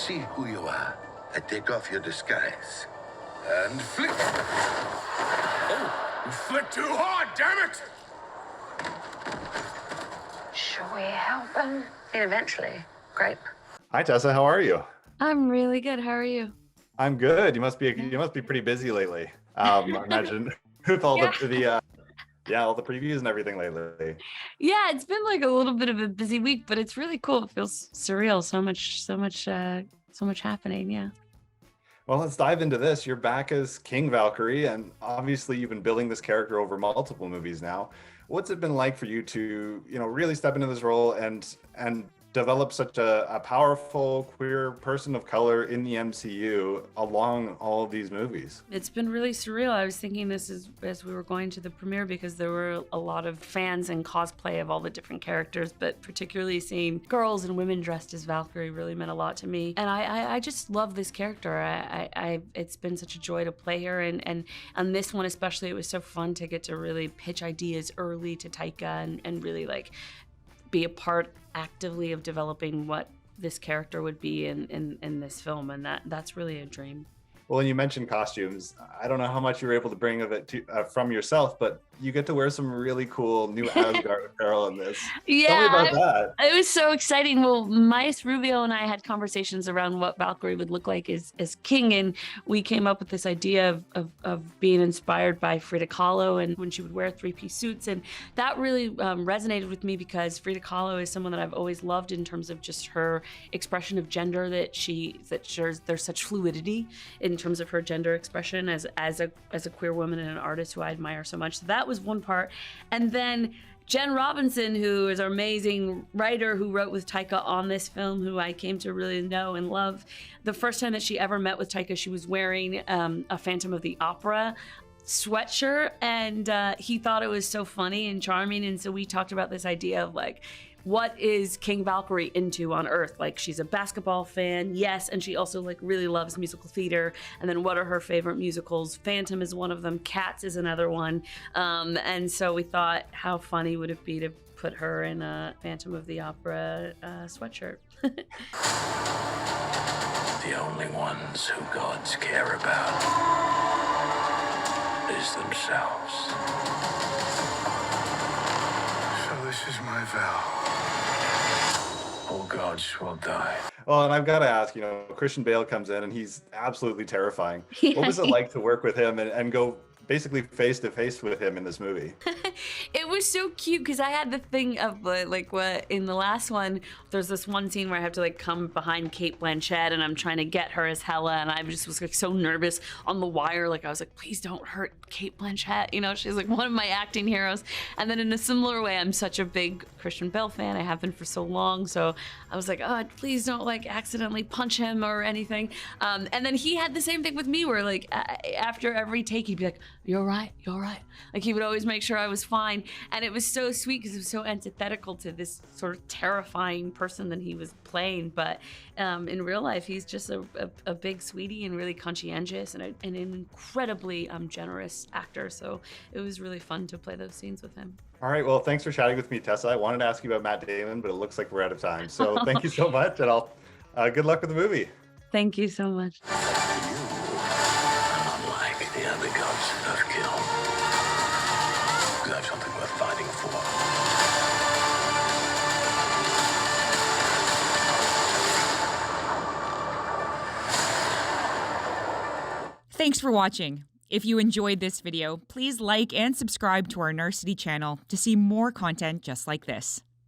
see who you are. I take off your disguise. And flick. Oh, you flick too hard, damn it! Should we help him? Eventually. Grape. Hi, Tessa. How are you? I'm really good. How are you? I'm good. You must be pretty busy lately. I imagine with all all the previews and everything lately. Yeah, it's been like a little bit of a busy week, but it's really cool. It feels surreal. So much happening. Yeah. Well, let's dive into this. You're back as King Valkyrie, and obviously you've been building this character over multiple movies now. What's it been like for you to, really step into this role and develop such a powerful queer person of color in the MCU along all of these movies? It's been really surreal. I was thinking this as we were going to the premiere because there were a lot of fans and cosplay of all the different characters, but particularly seeing girls and women dressed as Valkyrie really meant a lot to me. And I just love this character. It's been such a joy to play her, and on this one especially, it was so fun to get to really pitch ideas early to Taika and really like be a part actively of developing what this character would be in this film, and that's really a dream. Well, and you mentioned costumes. I don't know how much you were able to bring of it from yourself, but you get to wear some really cool new Asgard apparel in this. Yeah, tell me about that. It was so exciting. Well, Maes Rubio and I had conversations around what Valkyrie would look like as king, and we came up with this idea of being inspired by Frida Kahlo and when she would wear three-piece suits, and that really resonated with me because Frida Kahlo is someone that I've always loved in terms of just her expression of gender, there's such fluidity in terms of her gender expression as a queer woman and an artist who I admire so much. So that was one part. And then Jen Robinson, who is our amazing writer who wrote with Taika on this film, who I came to really know and love. The first time that she ever met with Taika, she was wearing a Phantom of the Opera sweatshirt, and he thought it was so funny and charming. And so we talked about this idea of like, what is King Valkyrie into on Earth? Like, she's a basketball fan, yes, and she also like really loves musical theater. And then what are her favorite musicals? Phantom is one of them, Cats is another one. And so we thought, how funny would it be to put her in a Phantom of the Opera sweatshirt? The only ones who gods care about is themselves. So this is my vow. All gods will die. Well, and I've got to ask, Christian Bale comes in and he's absolutely terrifying. Yeah. What was it like to work with him and go basically face to face with him in this movie? It was so cute because I had the thing of like what in the last one, there's this one scene where I have to like come behind Cate Blanchett and I'm trying to get her as Hela, and I just was like so nervous on the wire. Like I was like, please don't hurt Cate Blanchett. She's like one of my acting heroes. And then in a similar way, I'm such a big Christian Bale fan. I have been for so long. So I was like, oh, please don't like accidentally punch him or anything. And then he had the same thing with me where like after every take, he'd be like, you're right. Like he would always make sure I was fine. And it was so sweet because it was so antithetical to this sort of terrifying person that he was playing. But in real life, he's just a big sweetie and really conscientious and an incredibly generous actor. So it was really fun to play those scenes with him. All right, well, thanks for chatting with me, Tessa. I wanted to ask you about Matt Damon, but it looks like we're out of time. So thank you so much, and good luck with the movie. Thank you so much. Unlike the other gods of kill, you have something worth fighting for. Thanks for watching. If you enjoyed this video, please like and subscribe to our Narcity channel to see more content just like this.